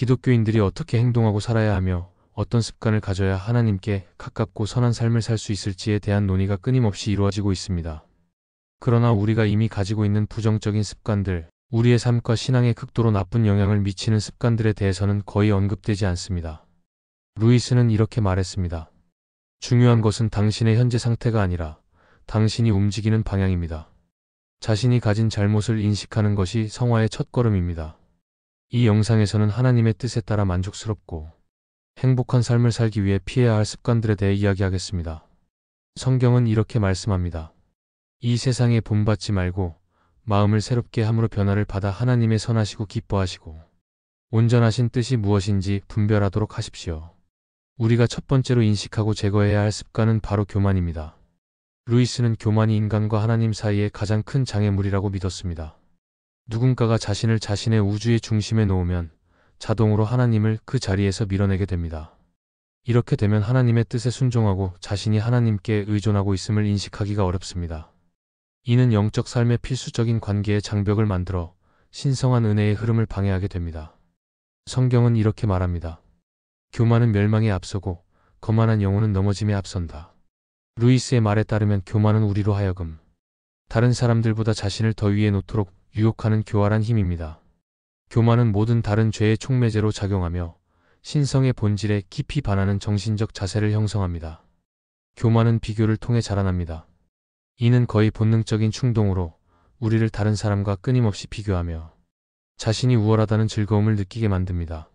기독교인들이 어떻게 행동하고 살아야 하며 어떤 습관을 가져야 하나님께 가깝고 선한 삶을 살 수 있을지에 대한 논의가 끊임없이 이루어지고 있습니다. 그러나 우리가 이미 가지고 있는 부정적인 습관들, 우리의 삶과 신앙에 극도로 나쁜 영향을 미치는 습관들에 대해서는 거의 언급되지 않습니다. 루이스는 이렇게 말했습니다. 중요한 것은 당신의 현재 상태가 아니라 당신이 움직이는 방향입니다. 자신이 가진 잘못을 인식하는 것이 성화의 첫걸음입니다. 이 영상에서는 하나님의 뜻에 따라 만족스럽고 행복한 삶을 살기 위해 피해야 할 습관들에 대해 이야기하겠습니다. 성경은 이렇게 말씀합니다. 이 세상에 본받지 말고 마음을 새롭게 함으로 변화를 받아 하나님의 선하시고 기뻐하시고 온전하신 뜻이 무엇인지 분별하도록 하십시오. 우리가 첫 번째로 인식하고 제거해야 할 습관은 바로 교만입니다. 루이스는 교만이 인간과 하나님 사이의 가장 큰 장애물이라고 믿었습니다. 누군가가 자신을 자신의 우주의 중심에 놓으면 자동으로 하나님을 그 자리에서 밀어내게 됩니다. 이렇게 되면 하나님의 뜻에 순종하고 자신이 하나님께 의존하고 있음을 인식하기가 어렵습니다. 이는 영적 삶의 필수적인 관계의 장벽을 만들어 신성한 은혜의 흐름을 방해하게 됩니다. 성경은 이렇게 말합니다. 교만은 멸망에 앞서고 거만한 영혼은 넘어짐에 앞선다. 루이스의 말에 따르면 교만은 우리로 하여금 다른 사람들보다 자신을 더 위에 놓도록 유혹하는 교활한 힘입니다. 교만은 모든 다른 죄의 촉매제로 작용하며 신성의 본질에 깊이 반하는 정신적 자세를 형성합니다. 교만은 비교를 통해 자라납니다. 이는 거의 본능적인 충동으로 우리를 다른 사람과 끊임없이 비교하며 자신이 우월하다는 즐거움을 느끼게 만듭니다.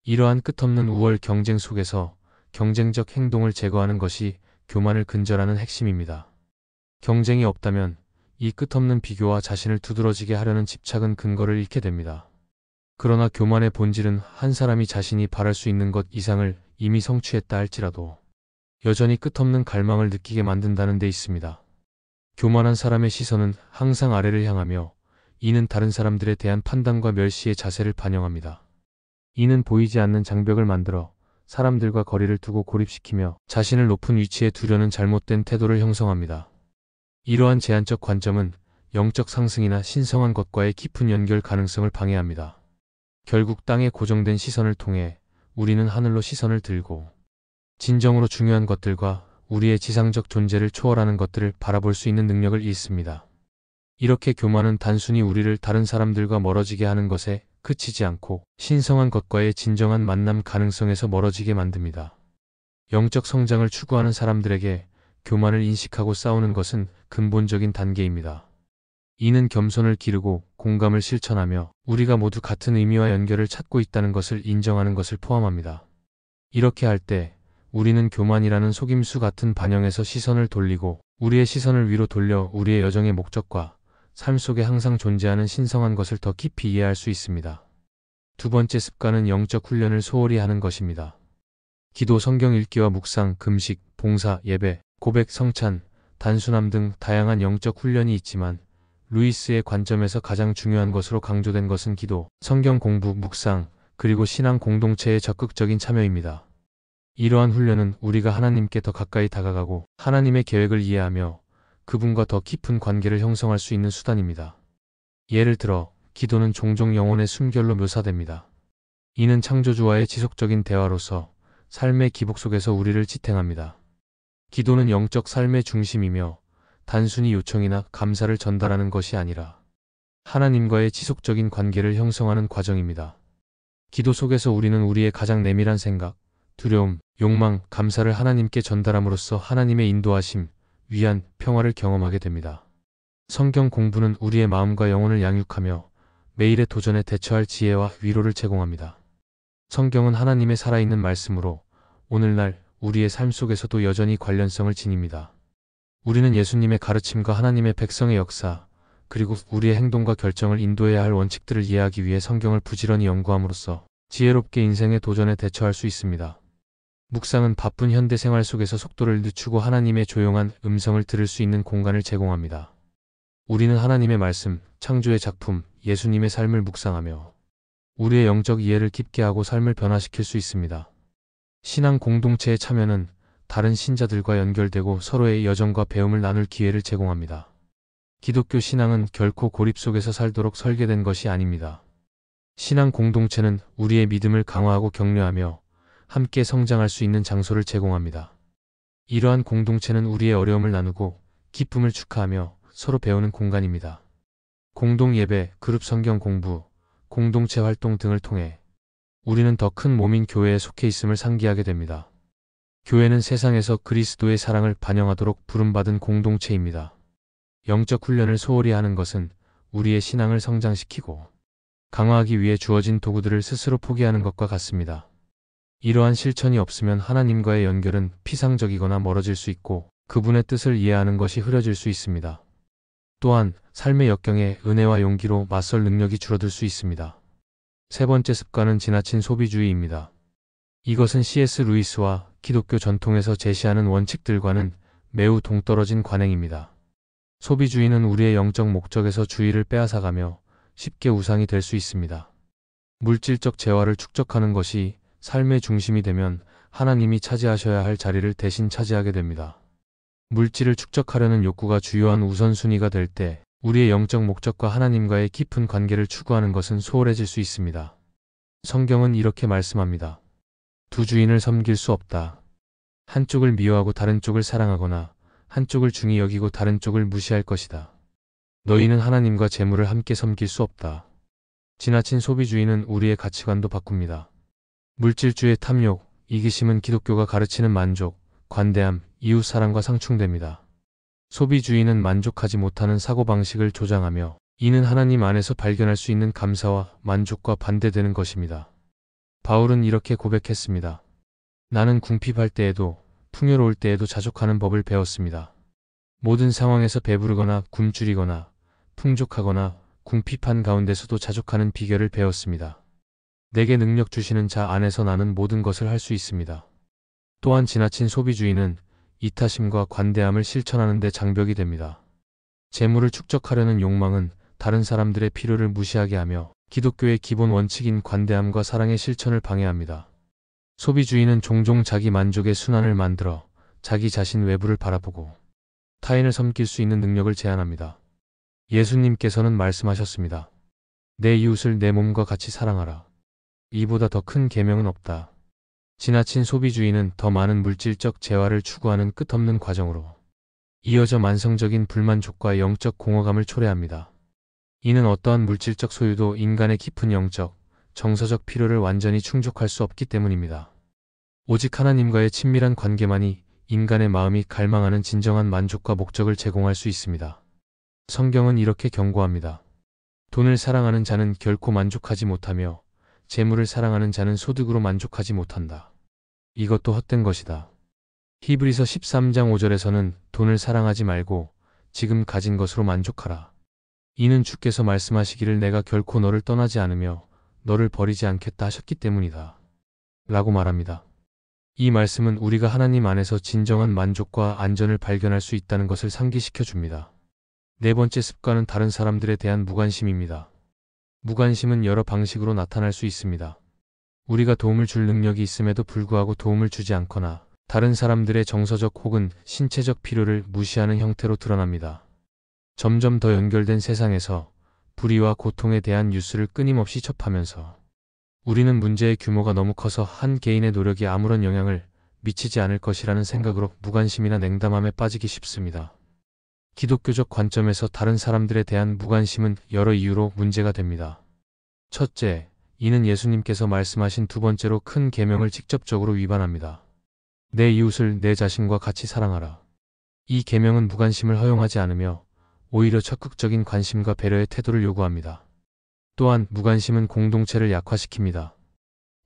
이러한 끝없는 우월 경쟁 속에서 경쟁적 행동을 제거하는 것이 교만을 근절하는 핵심입니다. 경쟁이 없다면 이 끝없는 비교와 자신을 두드러지게 하려는 집착은 근거를 잃게 됩니다. 그러나 교만의 본질은 한 사람이 자신이 바랄 수 있는 것 이상을 이미 성취했다 할지라도 여전히 끝없는 갈망을 느끼게 만든다는 데 있습니다. 교만한 사람의 시선은 항상 아래를 향하며 이는 다른 사람들에 대한 판단과 멸시의 자세를 반영합니다. 이는 보이지 않는 장벽을 만들어 사람들과 거리를 두고 고립시키며 자신을 높은 위치에 두려는 잘못된 태도를 형성합니다. 이러한 제한적 관점은 영적 상승이나 신성한 것과의 깊은 연결 가능성을 방해합니다. 결국 땅에 고정된 시선을 통해 우리는 하늘로 시선을 들고 진정으로 중요한 것들과 우리의 지상적 존재를 초월하는 것들을 바라볼 수 있는 능력을 잃습니다. 이렇게 교만은 단순히 우리를 다른 사람들과 멀어지게 하는 것에 그치지 않고 신성한 것과의 진정한 만남 가능성에서 멀어지게 만듭니다. 영적 성장을 추구하는 사람들에게 교만을 인식하고 싸우는 것은 근본적인 단계입니다. 이는 겸손을 기르고 공감을 실천하며 우리가 모두 같은 의미와 연결을 찾고 있다는 것을 인정하는 것을 포함합니다. 이렇게 할 때 우리는 교만이라는 속임수 같은 반영에서 시선을 돌리고 우리의 시선을 위로 돌려 우리의 여정의 목적과 삶 속에 항상 존재하는 신성한 것을 더 깊이 이해할 수 있습니다. 두 번째 습관은 영적 훈련을 소홀히 하는 것입니다. 기도, 성경 읽기와 묵상, 금식, 봉사, 예배, 고백, 성찬, 단순함 등 다양한 영적 훈련이 있지만 루이스의 관점에서 가장 중요한 것으로 강조된 것은 기도, 성경 공부, 묵상, 그리고 신앙 공동체의 적극적인 참여입니다. 이러한 훈련은 우리가 하나님께 더 가까이 다가가고 하나님의 계획을 이해하며 그분과 더 깊은 관계를 형성할 수 있는 수단입니다. 예를 들어 기도는 종종 영혼의 숨결로 묘사됩니다. 이는 창조주와의 지속적인 대화로서 삶의 기복 속에서 우리를 지탱합니다. 기도는 영적 삶의 중심이며 단순히 요청이나 감사를 전달하는 것이 아니라 하나님과의 지속적인 관계를 형성하는 과정입니다. 기도 속에서 우리는 우리의 가장 내밀한 생각, 두려움, 욕망, 감사를 하나님께 전달함으로써 하나님의 인도하심, 위안, 평화를 경험하게 됩니다. 성경 공부는 우리의 마음과 영혼을 양육하며 매일의 도전에 대처할 지혜와 위로를 제공합니다. 성경은 하나님의 살아있는 말씀으로 오늘날 우리의 삶 속에서도 여전히 관련성을 지닙니다. 우리는 예수님의 가르침과 하나님의 백성의 역사, 그리고 우리의 행동과 결정을 인도해야 할 원칙들을 이해하기 위해 성경을 부지런히 연구함으로써 지혜롭게 인생의 도전에 대처할 수 있습니다. 묵상은 바쁜 현대 생활 속에서 속도를 늦추고 하나님의 조용한 음성을 들을 수 있는 공간을 제공합니다. 우리는 하나님의 말씀, 창조의 작품, 예수님의 삶을 묵상하며 우리의 영적 이해를 깊게 하고 삶을 변화시킬 수 있습니다. 신앙 공동체의 참여는 다른 신자들과 연결되고 서로의 여정과 배움을 나눌 기회를 제공합니다. 기독교 신앙은 결코 고립 속에서 살도록 설계된 것이 아닙니다. 신앙 공동체는 우리의 믿음을 강화하고 격려하며 함께 성장할 수 있는 장소를 제공합니다. 이러한 공동체는 우리의 어려움을 나누고 기쁨을 축하하며 서로 배우는 공간입니다. 공동 예배, 그룹 성경 공부, 공동체 활동 등을 통해 우리는 더 큰 몸인 교회에 속해 있음을 상기하게 됩니다. 교회는 세상에서 그리스도의 사랑을 반영하도록 부름받은 공동체입니다. 영적 훈련을 소홀히 하는 것은 우리의 신앙을 성장시키고 강화하기 위해 주어진 도구들을 스스로 포기하는 것과 같습니다. 이러한 실천이 없으면 하나님과의 연결은 피상적이거나 멀어질 수 있고 그분의 뜻을 이해하는 것이 흐려질 수 있습니다. 또한 삶의 역경에 은혜와 용기로 맞설 능력이 줄어들 수 있습니다. 세 번째 습관은 지나친 소비주의입니다. 이것은 C.S. 루이스와 기독교 전통에서 제시하는 원칙들과는 매우 동떨어진 관행입니다. 소비주의는 우리의 영적 목적에서 주의를 빼앗아가며 쉽게 우상이 될 수 있습니다. 물질적 재화를 축적하는 것이 삶의 중심이 되면 하나님이 차지하셔야 할 자리를 대신 차지하게 됩니다. 물질을 축적하려는 욕구가 주요한 우선순위가 될 때 우리의 영적 목적과 하나님과의 깊은 관계를 추구하는 것은 소홀해질 수 있습니다. 성경은 이렇게 말씀합니다. 두 주인을 섬길 수 없다. 한쪽을 미워하고 다른 쪽을 사랑하거나 한쪽을 중히 여기고 다른 쪽을 무시할 것이다. 너희는 하나님과 재물을 함께 섬길 수 없다. 지나친 소비주의는 우리의 가치관도 바꿉니다. 물질주의 탐욕, 이기심은 기독교가 가르치는 만족, 관대함, 이웃사랑과 상충됩니다. 소비주의는 만족하지 못하는 사고방식을 조장하며 이는 하나님 안에서 발견할 수 있는 감사와 만족과 반대되는 것입니다. 바울은 이렇게 고백했습니다. 나는 궁핍할 때에도 풍요로울 때에도 자족하는 법을 배웠습니다. 모든 상황에서 배부르거나 굶주리거나 풍족하거나 궁핍한 가운데서도 자족하는 비결을 배웠습니다. 내게 능력 주시는 자 안에서 나는 모든 것을 할 수 있습니다. 또한 지나친 소비주의는 이타심과 관대함을 실천하는 데 장벽이 됩니다. 재물을 축적하려는 욕망은 다른 사람들의 필요를 무시하게 하며 기독교의 기본 원칙인 관대함과 사랑의 실천을 방해합니다. 소비주의는 종종 자기 만족의 순환을 만들어 자기 자신 외부를 바라보고 타인을 섬길 수 있는 능력을 제한합니다. 예수님께서는 말씀하셨습니다. 내 이웃을 내 몸과 같이 사랑하라. 이보다 더 큰 계명은 없다. 지나친 소비주의는 더 많은 물질적 재화를 추구하는 끝없는 과정으로 이어져 만성적인 불만족과 영적 공허감을 초래합니다. 이는 어떠한 물질적 소유도 인간의 깊은 영적, 정서적 필요를 완전히 충족할 수 없기 때문입니다. 오직 하나님과의 친밀한 관계만이 인간의 마음이 갈망하는 진정한 만족과 목적을 제공할 수 있습니다. 성경은 이렇게 경고합니다. 돈을 사랑하는 자는 결코 만족하지 못하며 재물을 사랑하는 자는 소득으로 만족하지 못한다. 이것도 헛된 것이다. 히브리서 13장 5절에서는 돈을 사랑하지 말고 지금 가진 것으로 만족하라. 이는 주께서 말씀하시기를 내가 결코 너를 떠나지 않으며 너를 버리지 않겠다 하셨기 때문이다. 라고 말합니다. 이 말씀은 우리가 하나님 안에서 진정한 만족과 안전을 발견할 수 있다는 것을 상기시켜 줍니다. 네 번째 습관은 다른 사람들에 대한 무관심입니다. 무관심은 여러 방식으로 나타날 수 있습니다. 우리가 도움을 줄 능력이 있음에도 불구하고 도움을 주지 않거나 다른 사람들의 정서적 혹은 신체적 필요를 무시하는 형태로 드러납니다. 점점 더 연결된 세상에서 불의와 고통에 대한 뉴스를 끊임없이 접하면서 우리는 문제의 규모가 너무 커서 한 개인의 노력이 아무런 영향을 미치지 않을 것이라는 생각으로 무관심이나 냉담함에 빠지기 쉽습니다. 기독교적 관점에서 다른 사람들에 대한 무관심은 여러 이유로 문제가 됩니다. 첫째, 이는 예수님께서 말씀하신 두 번째로 큰 계명을 직접적으로 위반합니다. 내 이웃을 내 자신과 같이 사랑하라. 이 계명은 무관심을 허용하지 않으며 오히려 적극적인 관심과 배려의 태도를 요구합니다. 또한 무관심은 공동체를 약화시킵니다.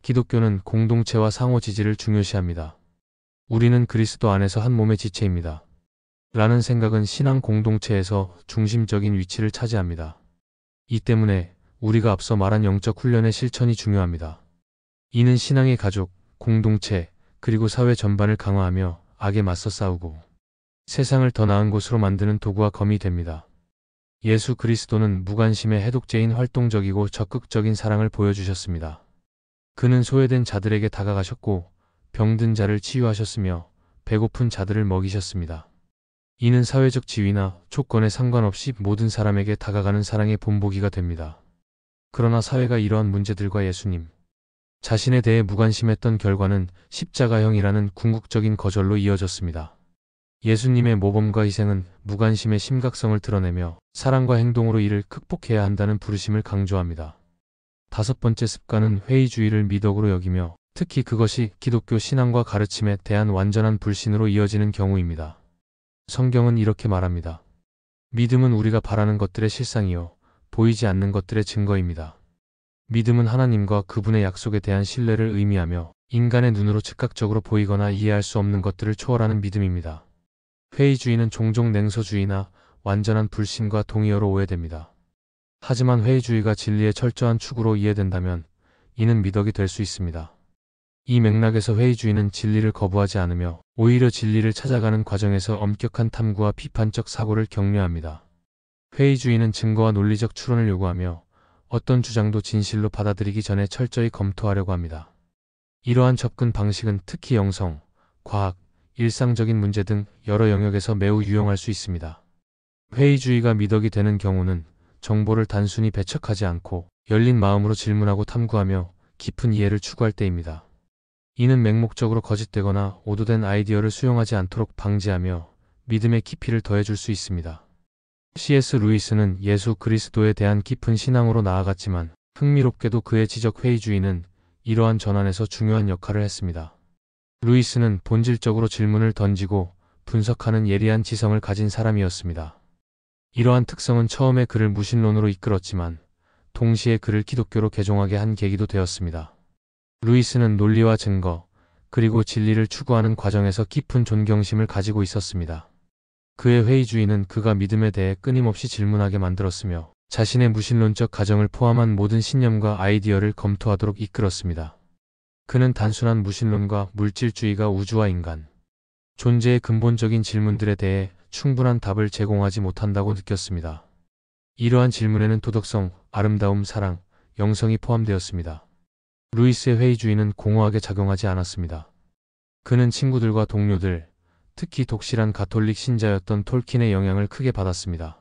기독교는 공동체와 상호 지지를 중요시합니다. 우리는 그리스도 안에서 한 몸의 지체입니다. 라는 생각은 신앙 공동체에서 중심적인 위치를 차지합니다. 이 때문에 우리가 앞서 말한 영적 훈련의 실천이 중요합니다. 이는 신앙의 가족, 공동체, 그리고 사회 전반을 강화하며 악에 맞서 싸우고 세상을 더 나은 곳으로 만드는 도구와 검이 됩니다. 예수 그리스도는 무관심의 해독제인 활동적이고 적극적인 사랑을 보여주셨습니다. 그는 소외된 자들에게 다가가셨고 병든 자를 치유하셨으며 배고픈 자들을 먹이셨습니다. 이는 사회적 지위나 조건에 상관없이 모든 사람에게 다가가는 사랑의 본보기가 됩니다. 그러나 사회가 이러한 문제들과 예수님 자신에 대해 무관심했던 결과는 십자가형이라는 궁극적인 거절로 이어졌습니다. 예수님의 모범과 희생은 무관심의 심각성을 드러내며 사랑과 행동으로 이를 극복해야 한다는 부르심을 강조합니다. 다섯 번째 습관은 회의주의를 미덕으로 여기며 특히 그것이 기독교 신앙과 가르침에 대한 완전한 불신으로 이어지는 경우입니다. 성경은 이렇게 말합니다. 믿음은 우리가 바라는 것들의 실상이요 보이지 않는 것들의 증거입니다. 믿음은 하나님과 그분의 약속에 대한 신뢰를 의미하며 인간의 눈으로 즉각적으로 보이거나 이해할 수 없는 것들을 초월하는 믿음입니다. 회의주의는 종종 냉소주의나 완전한 불신과 동의어로 오해됩니다. 하지만 회의주의가 진리의 철저한 추구로 이해된다면 이는 미덕이 될 수 있습니다. 이 맥락에서 회의주의는 진리를 거부하지 않으며 오히려 진리를 찾아가는 과정에서 엄격한 탐구와 비판적 사고를 격려합니다. 회의주의는 증거와 논리적 추론을 요구하며 어떤 주장도 진실로 받아들이기 전에 철저히 검토하려고 합니다. 이러한 접근 방식은 특히 영성, 과학, 일상적인 문제 등 여러 영역에서 매우 유용할 수 있습니다. 회의주의가 미덕이 되는 경우는 정보를 단순히 배척하지 않고 열린 마음으로 질문하고 탐구하며 깊은 이해를 추구할 때입니다. 이는 맹목적으로 거짓되거나 오도된 아이디어를 수용하지 않도록 방지하며 믿음의 깊이를 더해줄 수 있습니다. C.S. 루이스는 예수 그리스도에 대한 깊은 신앙으로 나아갔지만 흥미롭게도 그의 지적 회의주의는 이러한 전환에서 중요한 역할을 했습니다. 루이스는 본질적으로 질문을 던지고 분석하는 예리한 지성을 가진 사람이었습니다. 이러한 특성은 처음에 그를 무신론으로 이끌었지만 동시에 그를 기독교로 개종하게 한 계기도 되었습니다. 루이스는 논리와 증거, 그리고 진리를 추구하는 과정에서 깊은 존경심을 가지고 있었습니다. 그의 회의주의는 그가 믿음에 대해 끊임없이 질문하게 만들었으며 자신의 무신론적 가정을 포함한 모든 신념과 아이디어를 검토하도록 이끌었습니다. 그는 단순한 무신론과 물질주의가 우주와 인간, 존재의 근본적인 질문들에 대해 충분한 답을 제공하지 못한다고 느꼈습니다. 이러한 질문에는 도덕성, 아름다움, 사랑, 영성이 포함되었습니다. 루이스의 회의주의는 공허하게 작용하지 않았습니다. 그는 친구들과 동료들, 특히 독실한 가톨릭 신자였던 톨킨의 영향을 크게 받았습니다.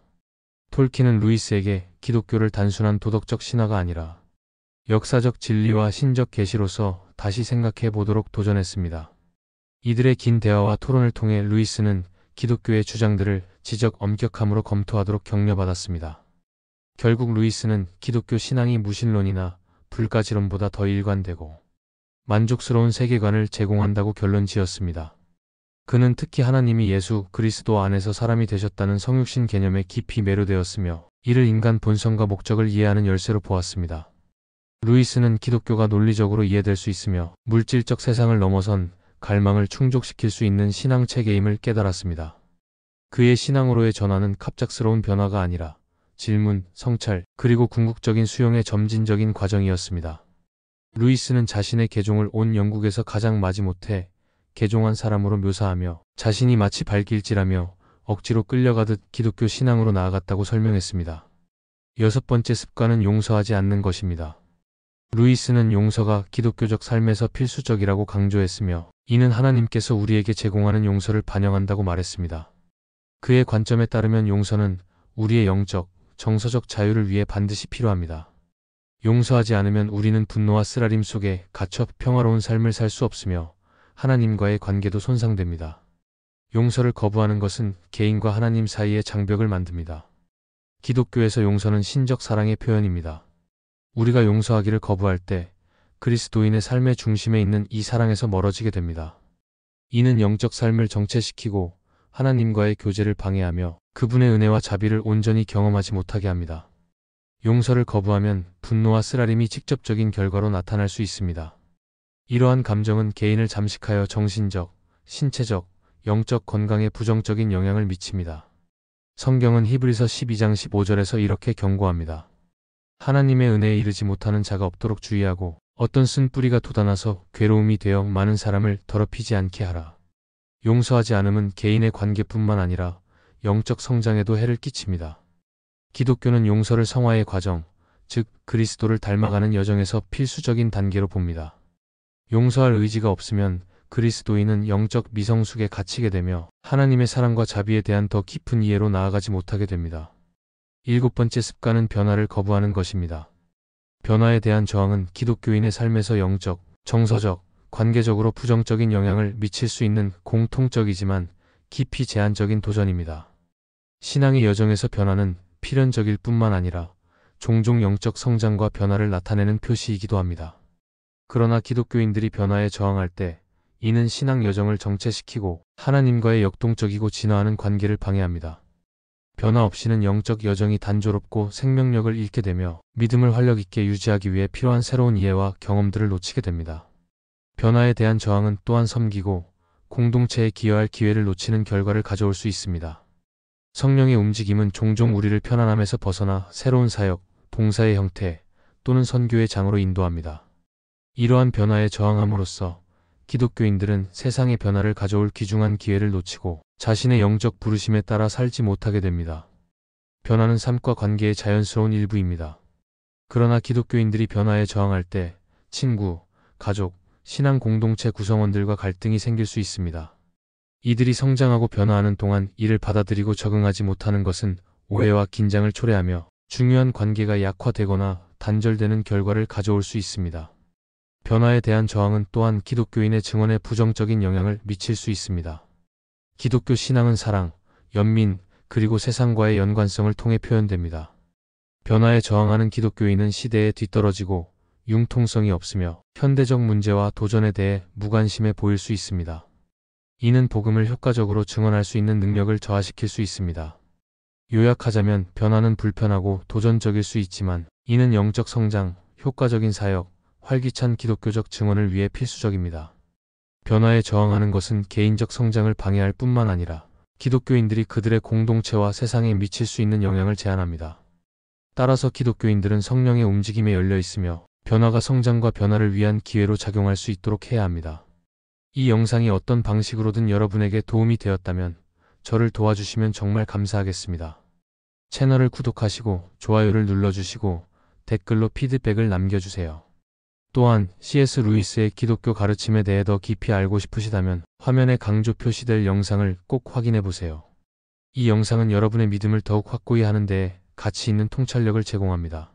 톨킨은 루이스에게 기독교를 단순한 도덕적 신화가 아니라 역사적 진리와 신적 계시로서 다시 생각해 보도록 도전했습니다. 이들의 긴 대화와 토론을 통해 루이스는 기독교의 주장들을 지적 엄격함으로 검토하도록 격려받았습니다. 결국 루이스는 기독교 신앙이 무신론이나 불가지론보다 더 일관되고 만족스러운 세계관을 제공한다고 결론 지었습니다. 그는 특히 하나님이 예수 그리스도 안에서 사람이 되셨다는 성육신 개념에 깊이 매료되었으며 이를 인간 본성과 목적을 이해하는 열쇠로 보았습니다. 루이스는 기독교가 논리적으로 이해될 수 있으며 물질적 세상을 넘어선 갈망을 충족시킬 수 있는 신앙 체계임을 깨달았습니다. 그의 신앙으로의 전환은 갑작스러운 변화가 아니라 질문, 성찰, 그리고 궁극적인 수용의 점진적인 과정이었습니다. 루이스는 자신의 개종을 온 영국에서 가장 마지못해 개종한 사람으로 묘사하며 자신이 마치 발길질하며 억지로 끌려가듯 기독교 신앙으로 나아갔다고 설명했습니다. 여섯 번째 습관은 용서하지 않는 것입니다. 루이스는 용서가 기독교적 삶에서 필수적이라고 강조했으며 이는 하나님께서 우리에게 제공하는 용서를 반영한다고 말했습니다. 그의 관점에 따르면 용서는 우리의 영적, 정서적 자유를 위해 반드시 필요합니다. 용서하지 않으면 우리는 분노와 쓰라림 속에 갇혀 평화로운 삶을 살 수 없으며 하나님과의 관계도 손상됩니다. 용서를 거부하는 것은 개인과 하나님 사이의 장벽을 만듭니다. 기독교에서 용서는 신적 사랑의 표현입니다. 우리가 용서하기를 거부할 때 그리스도인의 삶의 중심에 있는 이 사랑에서 멀어지게 됩니다. 이는 영적 삶을 정체시키고 하나님과의 교제를 방해하며 그분의 은혜와 자비를 온전히 경험하지 못하게 합니다. 용서를 거부하면 분노와 쓰라림이 직접적인 결과로 나타날 수 있습니다. 이러한 감정은 개인을 잠식하여 정신적, 신체적, 영적 건강에 부정적인 영향을 미칩니다. 성경은 히브리서 12장 15절에서 이렇게 경고합니다. 하나님의 은혜에 이르지 못하는 자가 없도록 주의하고 어떤 쓴뿌리가 돋아나서 괴로움이 되어 많은 사람을 더럽히지 않게 하라. 용서하지 않음은 개인의 관계뿐만 아니라 영적 성장에도 해를 끼칩니다. 기독교는 용서를 성화의 과정, 즉 그리스도를 닮아가는 여정에서 필수적인 단계로 봅니다. 용서할 의지가 없으면 그리스도인은 영적 미성숙에 갇히게 되며 하나님의 사랑과 자비에 대한 더 깊은 이해로 나아가지 못하게 됩니다. 일곱 번째 습관은 변화를 거부하는 것입니다. 변화에 대한 저항은 기독교인의 삶에서 영적, 정서적, 관계적으로 부정적인 영향을 미칠 수 있는 공통적이지만 깊이 제한적인 도전입니다. 신앙의 여정에서 변화는 필연적일 뿐만 아니라 종종 영적 성장과 변화를 나타내는 표시이기도 합니다. 그러나 기독교인들이 변화에 저항할 때 이는 신앙 여정을 정체시키고 하나님과의 역동적이고 진화하는 관계를 방해합니다. 변화 없이는 영적 여정이 단조롭고 생명력을 잃게 되며 믿음을 활력 있게 유지하기 위해 필요한 새로운 이해와 경험들을 놓치게 됩니다. 변화에 대한 저항은 또한 섬기고 공동체에 기여할 기회를 놓치는 결과를 가져올 수 있습니다. 성령의 움직임은 종종 우리를 편안함에서 벗어나 새로운 사역, 봉사의 형태 또는 선교의 장으로 인도합니다. 이러한 변화에 저항함으로써 기독교인들은 세상의 변화를 가져올 귀중한 기회를 놓치고 자신의 영적 부르심에 따라 살지 못하게 됩니다. 변화는 삶과 관계의 자연스러운 일부입니다. 그러나 기독교인들이 변화에 저항할 때 친구, 가족, 신앙 공동체 구성원들과 갈등이 생길 수 있습니다. 이들이 성장하고 변화하는 동안 이를 받아들이고 적응하지 못하는 것은 오해와 긴장을 초래하며 중요한 관계가 약화되거나 단절되는 결과를 가져올 수 있습니다. 변화에 대한 저항은 또한 기독교인의 증언에 부정적인 영향을 미칠 수 있습니다. 기독교 신앙은 사랑, 연민, 그리고 세상과의 연관성을 통해 표현됩니다. 변화에 저항하는 기독교인은 시대에 뒤떨어지고 융통성이 없으며 현대적 문제와 도전에 대해 무관심해 보일 수 있습니다. 이는 복음을 효과적으로 증언할 수 있는 능력을 저하시킬 수 있습니다. 요약하자면 변화는 불편하고 도전적일 수 있지만 이는 영적 성장, 효과적인 사역, 활기찬 기독교적 증언을 위해 필수적입니다. 변화에 저항하는 것은 개인적 성장을 방해할 뿐만 아니라 기독교인들이 그들의 공동체와 세상에 미칠 수 있는 영향을 제한합니다. 따라서 기독교인들은 성령의 움직임에 열려 있으며 변화가 성장과 변화를 위한 기회로 작용할 수 있도록 해야 합니다. 이 영상이 어떤 방식으로든 여러분에게 도움이 되었다면 저를 도와주시면 정말 감사하겠습니다. 채널을 구독하시고 좋아요를 눌러주시고 댓글로 피드백을 남겨주세요. 또한 C.S. 루이스의 기독교 가르침에 대해 더 깊이 알고 싶으시다면 화면에 강조 표시될 영상을 꼭 확인해 보세요. 이 영상은 여러분의 믿음을 더욱 확고히 하는 데에 가치 있는 통찰력을 제공합니다.